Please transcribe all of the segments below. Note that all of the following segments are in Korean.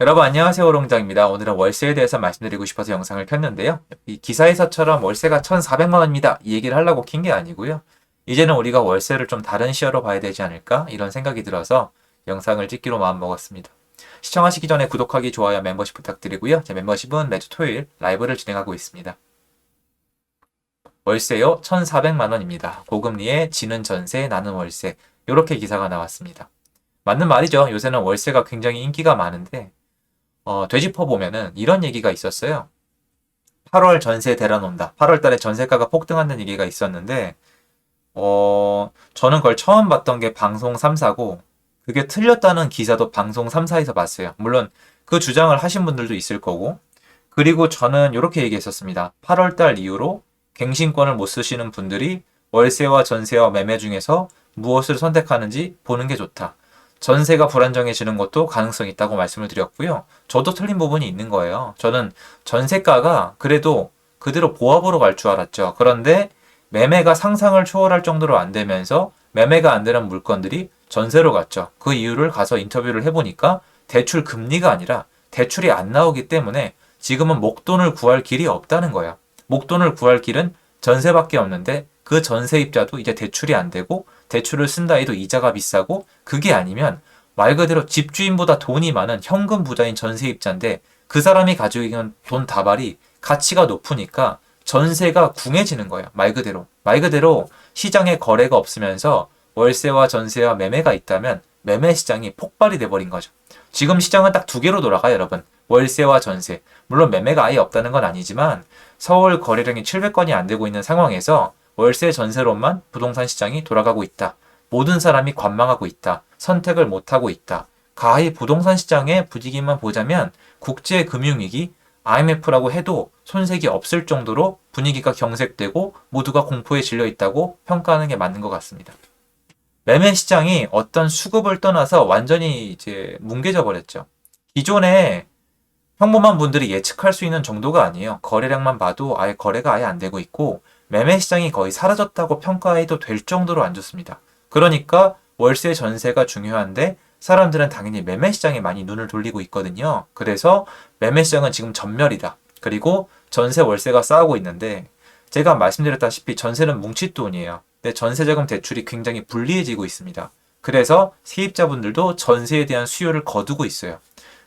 여러분 안녕하세요. 오롱장입니다. 오늘은 월세에 대해서 말씀드리고 싶어서 영상을 켰는데요. 이 기사에서처럼 월세가 1,400만 원입니다. 이 얘기를 하려고 킨 게 아니고요. 이제는 우리가 월세를 좀 다른 시야로 봐야 되지 않을까? 이런 생각이 들어서 영상을 찍기로 마음먹었습니다. 시청하시기 전에 구독하기, 좋아요, 멤버십 부탁드리고요. 제 멤버십은 매주 토요일 라이브를 진행하고 있습니다. 월세요 1,400만 원입니다. 고금리에 지는 전세, 나는 월세. 이렇게 기사가 나왔습니다. 맞는 말이죠. 요새는 월세가 굉장히 인기가 많은데 되짚어 보면은 이런 얘기가 있었어요. 8월 전세 대란온다. 8월 달에 전세가가 폭등한다는 얘기가 있었는데, 저는 그걸 처음 봤던 게 방송 3사고, 그게 틀렸다는 기사도 방송 3사에서 봤어요. 물론 그 주장을 하신 분들도 있을 거고, 그리고 저는 이렇게 얘기했었습니다. 8월 달 이후로 갱신권을 못 쓰시는 분들이 월세와 전세와 매매 중에서 무엇을 선택하는지 보는 게 좋다. 전세가 불안정해지는 것도 가능성이 있다고 말씀을 드렸고요. 저도 틀린 부분이 있는 거예요. 저는 전세가가 그래도 그대로 보합으로 갈 줄 알았죠. 그런데 매매가 상상을 초월할 정도로 안 되면서 매매가 안 되는 물건들이 전세로 갔죠. 그 이유를 가서 인터뷰를 해보니까 대출 금리가 아니라 대출이 안 나오기 때문에 지금은 목돈을 구할 길이 없다는 거야. 목돈을 구할 길은 전세밖에 없는데 그 전세입자도 이제 대출이 안 되고 대출을 쓴다 해도 이자가 비싸고 그게 아니면 말 그대로 집주인보다 돈이 많은 현금 부자인 전세입자인데 그 사람이 가지고 있는 돈 다발이 가치가 높으니까 전세가 궁해지는 거예요. 말 그대로. 말 그대로 시장에 거래가 없으면서 월세와 전세와 매매가 있다면 매매 시장이 폭발이 돼버린 거죠. 지금 시장은 딱 두 개로 돌아가요, 여러분. 월세와 전세. 물론 매매가 아예 없다는 건 아니지만 서울 거래량이 700건이 안 되고 있는 상황에서 월세 전세로만 부동산 시장이 돌아가고 있다. 모든 사람이 관망하고 있다. 선택을 못하고 있다. 가히 부동산 시장의 분위기만 보자면 국제금융위기, IMF라고 해도 손색이 없을 정도로 분위기가 경색되고 모두가 공포에 질려 있다고 평가하는 게 맞는 것 같습니다. 매매 시장이 어떤 수급을 떠나서 완전히 이제 뭉개져 버렸죠. 기존에 평범한 분들이 예측할 수 있는 정도가 아니에요. 거래량만 봐도 아예 거래가 아예 안 되고 있고 매매 시장이 거의 사라졌다고 평가해도 될 정도로 안 좋습니다. 그러니까 월세 전세가 중요한데 사람들은 당연히 매매 시장에 많이 눈을 돌리고 있거든요. 그래서 매매 시장은 지금 전멸이다. 그리고 전세 월세가 싸우고 있는데 제가 말씀드렸다시피 전세는 뭉칫돈이에요. 근데 전세자금 대출이 굉장히 불리해지고 있습니다. 그래서 세입자분들도 전세에 대한 수요를 거두고 있어요.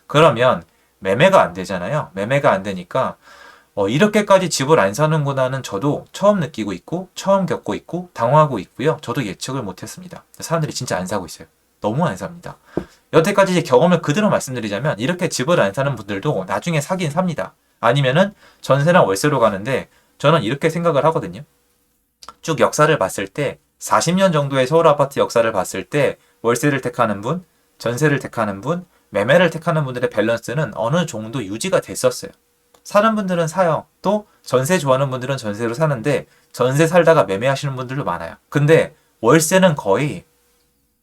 그러면 매매가 안 되잖아요. 매매가 안 되니까 이렇게까지 집을 안 사는구나는 저도 처음 느끼고 있고 처음 겪고 있고 당황하고 있고요. 저도 예측을 못했습니다. 사람들이 진짜 안 사고 있어요. 너무 안 삽니다. 여태까지 제 경험을 그대로 말씀드리자면 이렇게 집을 안 사는 분들도 나중에 사긴 삽니다. 아니면은 전세나 월세로 가는데 저는 이렇게 생각을 하거든요. 쭉 역사를 봤을 때 40년 정도의 서울 아파트 역사를 봤을 때 월세를 택하는 분, 전세를 택하는 분, 매매를 택하는 분들의 밸런스는 어느 정도 유지가 됐었어요. 사는 분들은 사요. 또 전세 좋아하는 분들은 전세로 사는데 전세 살다가 매매하시는 분들도 많아요. 근데 월세는 거의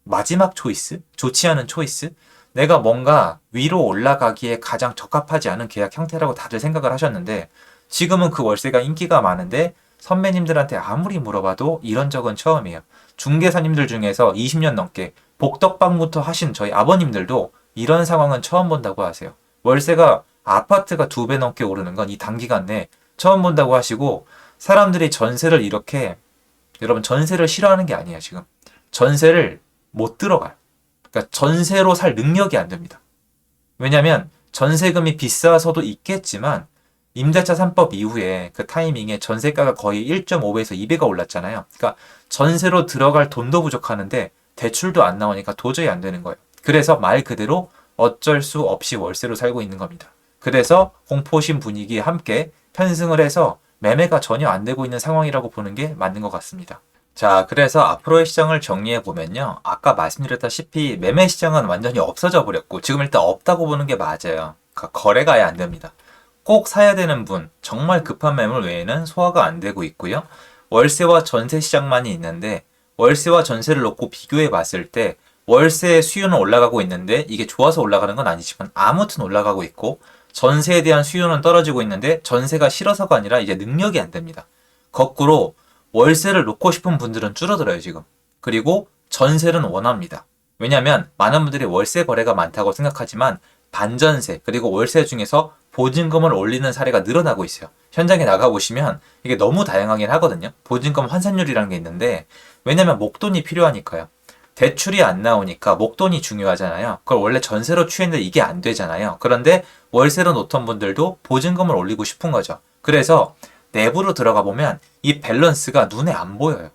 마지막 초이스? 좋지 않은 초이스? 내가 뭔가 위로 올라가기에 가장 적합하지 않은 계약 형태라고 다들 생각을 하셨는데 지금은 그 월세가 인기가 많은데 선배님들한테 아무리 물어봐도 이런 적은 처음이에요. 중개사님들 중에서 20년 넘게 복덕방부터 하신 저희 아버님들도 이런 상황은 처음 본다고 하세요. 월세가 아파트가 2배 넘게 오르는 건 이 단기간 내에 처음 본다고 하시고 사람들이 전세를 이렇게 여러분 전세를 싫어하는 게 아니에요 지금. 전세를 못 들어가요. 그러니까 전세로 살 능력이 안 됩니다. 왜냐하면 전세금이 비싸서도 있겠지만 임대차 3법 이후에 그 타이밍에 전세가가 거의 1.5배에서 2배가 올랐잖아요. 그러니까 전세로 들어갈 돈도 부족하는데 대출도 안 나오니까 도저히 안 되는 거예요. 그래서 말 그대로 어쩔 수 없이 월세로 살고 있는 겁니다. 그래서 공포심 분위기에 함께 편승을 해서 매매가 전혀 안 되고 있는 상황이라고 보는 게 맞는 것 같습니다. 자, 그래서 앞으로의 시장을 정리해 보면요. 아까 말씀드렸다시피 매매 시장은 완전히 없어져 버렸고 지금 일단 없다고 보는 게 맞아요. 그러니까 거래가 아예 안 됩니다. 꼭 사야 되는 분, 정말 급한 매물 외에는 소화가 안 되고 있고요. 월세와 전세 시장만이 있는데 월세와 전세를 놓고 비교해 봤을 때 월세의 수요는 올라가고 있는데 이게 좋아서 올라가는 건 아니지만 아무튼 올라가고 있고 전세에 대한 수요는 떨어지고 있는데 전세가 싫어서가 아니라 이제 능력이 안 됩니다. 거꾸로 월세를 놓고 싶은 분들은 줄어들어요, 지금. 그리고 전세는 원합니다. 왜냐하면 많은 분들이 월세 거래가 많다고 생각하지만 반전세 그리고 월세 중에서 보증금을 올리는 사례가 늘어나고 있어요. 현장에 나가보시면 이게 너무 다양하긴 하거든요. 보증금 환산율이라는 게 있는데 왜냐면 목돈이 필요하니까요. 대출이 안 나오니까 목돈이 중요하잖아요. 그걸 원래 전세로 취했는데 이게 안 되잖아요. 그런데 월세로 놓던 분들도 보증금을 올리고 싶은 거죠. 그래서 내부로 들어가 보면 이 밸런스가 눈에 안 보여요.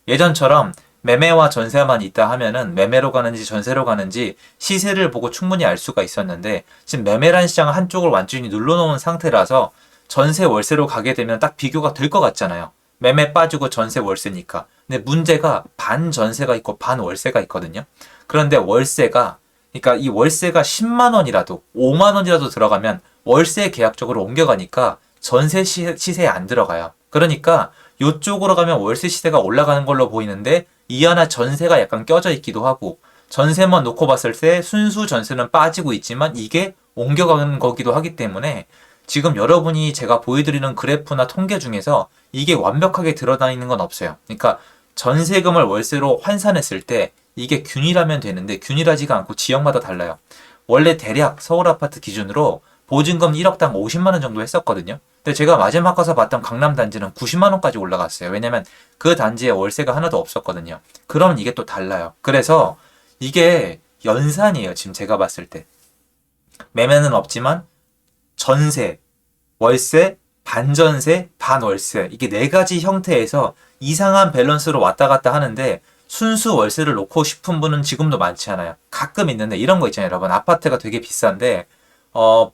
예전처럼 매매와 전세만 있다 하면은 매매로 가는지 전세로 가는지 시세를 보고 충분히 알 수가 있었는데 지금 매매란 시장 한쪽을 완전히 눌러놓은 상태라서 전세 월세로 가게 되면 딱 비교가 될 것 같잖아요. 매매 빠지고 전세 월세니까. 근데 문제가 반 전세가 있고 반 월세가 있거든요. 그런데 월세가 그러니까 이 월세가 10만 원이라도 5만 원이라도 들어가면 월세 계약적으로 옮겨가니까 전세 시세에 안 들어가요. 그러니까 이쪽으로 가면 월세 시세가 올라가는 걸로 보이는데 이 하나 전세가 약간 껴져 있기도 하고 전세만 놓고 봤을 때 순수 전세는 빠지고 있지만 이게 옮겨가는 거기도 하기 때문에 지금 여러분이 제가 보여드리는 그래프나 통계 중에서 이게 완벽하게 드러나 있는 건 없어요. 그러니까 전세금을 월세로 환산했을 때 이게 균일하면 되는데 균일하지가 않고 지역마다 달라요. 원래 대략 서울 아파트 기준으로 보증금 1억당 50만 원 정도 했었거든요. 근데 제가 마지막 가서 봤던 강남 단지는 90만 원까지 올라갔어요. 왜냐면 그 단지에 월세가 하나도 없었거든요. 그러면 이게 또 달라요. 그래서 이게 연산이에요. 지금 제가 봤을 때. 매매는 없지만 전세, 월세, 반전세, 반월세 이게 네 가지 형태에서 이상한 밸런스로 왔다 갔다 하는데 순수 월세를 놓고 싶은 분은 지금도 많지 않아요. 가끔 있는데 이런 거 있잖아요. 여러분 아파트가 되게 비싼데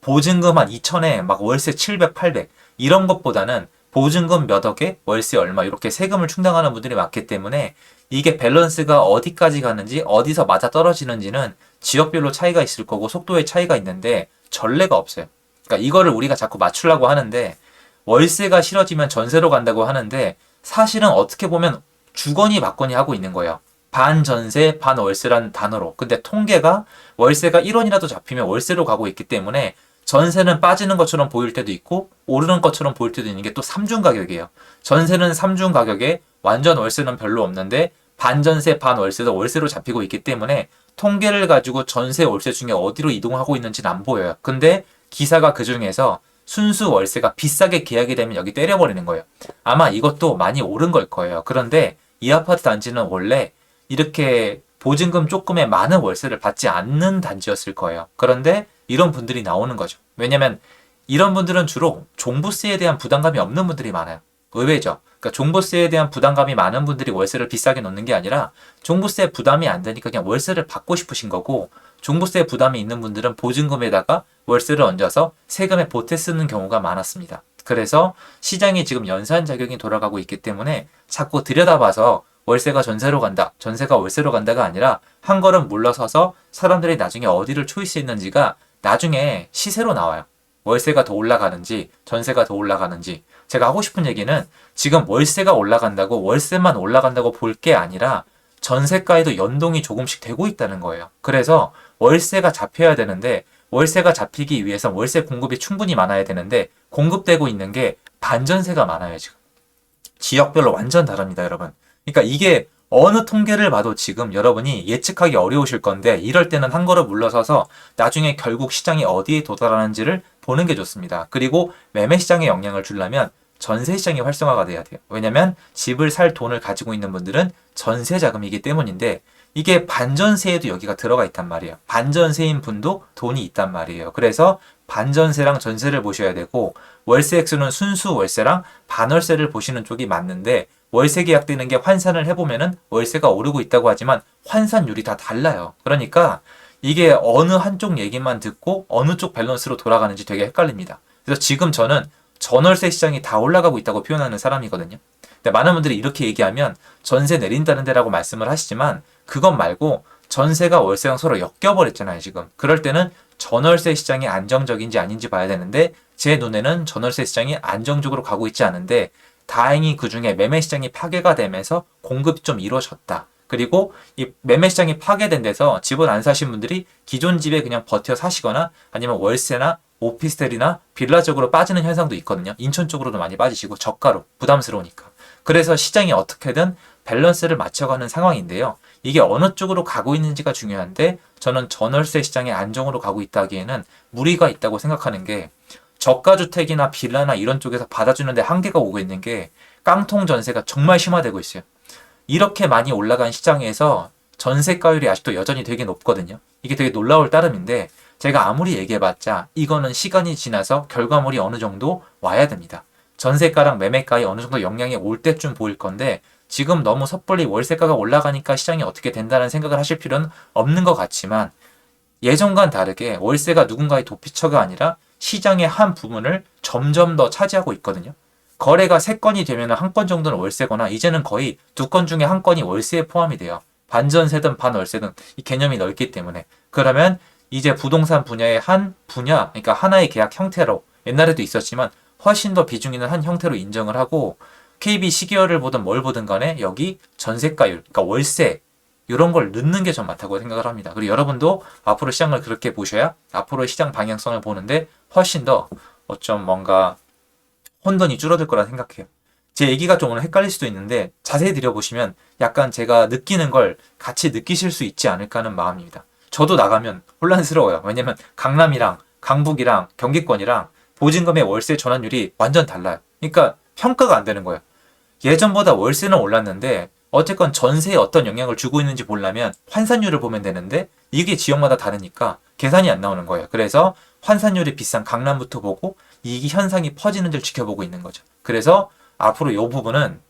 보증금 한 2천에 막 월세 700, 800 이런 것보다는 보증금 몇 억에 월세 얼마 이렇게 세금을 충당하는 분들이 많기 때문에 이게 밸런스가 어디까지 가는지 어디서 맞아 떨어지는지는 지역별로 차이가 있을 거고 속도의 차이가 있는데 전례가 없어요. 그러니까 이거를 우리가 자꾸 맞추려고 하는데 월세가 싫어지면 전세로 간다고 하는데 사실은 어떻게 보면 주거니 받거니 하고 있는 거예요. 반전세, 반월세라는 단어로. 근데 통계가 월세가 1원이라도 잡히면 월세로 가고 있기 때문에 전세는 빠지는 것처럼 보일 때도 있고 오르는 것처럼 보일 때도 있는 게 또 3중 가격이에요. 전세는 3중 가격에 완전 월세는 별로 없는데 반전세, 반월세도 월세로 잡히고 있기 때문에 통계를 가지고 전세, 월세 중에 어디로 이동하고 있는지는 안 보여요. 근데 기사가 그 중에서 순수 월세가 비싸게 계약이 되면 여기 때려버리는 거예요. 아마 이것도 많이 오른 걸 거예요. 그런데 이 아파트 단지는 원래 이렇게 보증금 조금의 많은 월세를 받지 않는 단지였을 거예요. 그런데 이런 분들이 나오는 거죠. 왜냐면 이런 분들은 주로 종부세에 대한 부담감이 없는 분들이 많아요. 의외죠. 그러니까 종부세에 대한 부담감이 많은 분들이 월세를 비싸게 놓는 게 아니라 종부세 부담이 안 되니까 그냥 월세를 받고 싶으신 거고 종부세 부담이 있는 분들은 보증금에다가 월세를 얹어서 세금에 보태 쓰는 경우가 많았습니다. 그래서 시장이 지금 연산작용이 돌아가고 있기 때문에 자꾸 들여다봐서 월세가 전세로 간다, 전세가 월세로 간다가 아니라 한 걸음 물러서서 사람들이 나중에 어디를 초이스했는지가 나중에 시세로 나와요. 월세가 더 올라가는지 전세가 더 올라가는지. 제가 하고 싶은 얘기는 지금 월세가 올라간다고 월세만 올라간다고 볼 게 아니라 전세가에도 연동이 조금씩 되고 있다는 거예요. 그래서 월세가 잡혀야 되는데 월세가 잡히기 위해서 월세 공급이 충분히 많아야 되는데 공급되고 있는 게 반전세가 많아요. 지금 지역별로 완전 다릅니다, 여러분. 그러니까 이게 어느 통계를 봐도 지금 여러분이 예측하기 어려우실 건데 이럴 때는 한 걸음 물러서서 나중에 결국 시장이 어디에 도달하는지를 보는 게 좋습니다. 그리고 매매 시장에 영향을 주려면 전세 시장이 활성화가 돼야 돼요. 왜냐면 집을 살 돈을 가지고 있는 분들은 전세 자금이기 때문인데 이게 반전세에도 여기가 들어가 있단 말이에요. 반전세인 분도 돈이 있단 말이에요. 그래서 반전세랑 전세를 보셔야 되고 월세 액수는 순수 월세랑 반월세를 보시는 쪽이 맞는데 월세 계약되는 게 환산을 해보면은 월세가 오르고 있다고 하지만 환산율이 다 달라요. 그러니까 이게 어느 한쪽 얘기만 듣고 어느 쪽 밸런스로 돌아가는지 되게 헷갈립니다. 그래서 지금 저는 전월세 시장이 다 올라가고 있다고 표현하는 사람이거든요. 근데 많은 분들이 이렇게 얘기하면 전세 내린다는 데라고 말씀을 하시지만 그것 말고 전세가 월세랑 서로 엮여버렸잖아요, 지금. 그럴 때는 전월세 시장이 안정적인지 아닌지 봐야 되는데 제 눈에는 전월세 시장이 안정적으로 가고 있지 않은데 다행히 그중에 매매 시장이 파괴가 되면서 공급이 좀 이루어졌다. 그리고 이 매매 시장이 파괴된 데서 집을 안 사신 분들이 기존 집에 그냥 버텨 사시거나 아니면 월세나 오피스텔이나 빌라 쪽으로 빠지는 현상도 있거든요. 인천 쪽으로도 많이 빠지시고 저가로 부담스러우니까. 그래서 시장이 어떻게든 밸런스를 맞춰가는 상황인데요. 이게 어느 쪽으로 가고 있는지가 중요한데 저는 전월세 시장의 안정으로 가고 있다기에는 무리가 있다고 생각하는 게 저가주택이나 빌라나 이런 쪽에서 받아주는데 한계가 오고 있는 게 깡통 전세가 정말 심화되고 있어요. 이렇게 많이 올라간 시장에서 전세가율이 아직도 여전히 되게 높거든요. 이게 되게 놀라울 따름인데 제가 아무리 얘기해봤자 이거는 시간이 지나서 결과물이 어느 정도 와야 됩니다. 전세가랑 매매가에 어느 정도 영향이 올 때쯤 보일 건데 지금 너무 섣불리 월세가가 올라가니까 시장이 어떻게 된다는 생각을 하실 필요는 없는 것 같지만 예전과는 다르게 월세가 누군가의 도피처가 아니라 시장의 한 부분을 점점 더 차지하고 있거든요. 거래가 3건이 되면 한 건 정도는 월세거나 이제는 거의 2건 중에 한 건이 월세에 포함이 돼요. 반전세든 반월세든 이 개념이 넓기 때문에. 그러면 이제 부동산 분야의 한 분야, 그러니까 하나의 계약 형태로 옛날에도 있었지만 훨씬 더 비중 있는 한 형태로 인정을 하고 KB 시계열을 보든 뭘 보든 간에 여기 전세가율, 그러니까 월세 이런 걸 넣는 게 전 맞다고 생각을 합니다. 그리고 여러분도 앞으로 시장을 그렇게 보셔야 앞으로 시장 방향성을 보는데 훨씬 더 어쩜 뭔가 혼돈이 줄어들 거라 생각해요. 제 얘기가 좀 오늘 헷갈릴 수도 있는데 자세히 들여보시면 약간 제가 느끼는 걸 같이 느끼실 수 있지 않을까 하는 마음입니다. 저도 나가면 혼란스러워요. 왜냐면 강남이랑 강북이랑 경기권이랑 보증금의 월세 전환율이 완전 달라요. 그러니까 평가가 안 되는 거예요. 예전보다 월세는 올랐는데 어쨌건 전세에 어떤 영향을 주고 있는지 보려면 환산율을 보면 되는데 이게 지역마다 다르니까 계산이 안 나오는 거예요. 그래서 환산율이 비싼 강남부터 보고 이 현상이 퍼지는지를 지켜보고 있는 거죠. 그래서 앞으로 이 부분은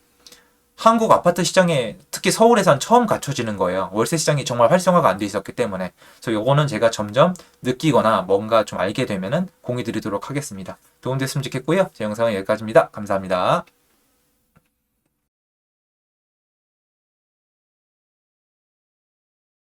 한국 아파트 시장에 특히 서울에선 처음 갖춰지는 거예요. 월세 시장이 정말 활성화가 안 돼 있었기 때문에. 그래서 요거는 제가 점점 느끼거나 뭔가 좀 알게 되면은 공유 드리도록 하겠습니다. 도움됐으면 좋겠고요. 제 영상은 여기까지입니다. 감사합니다.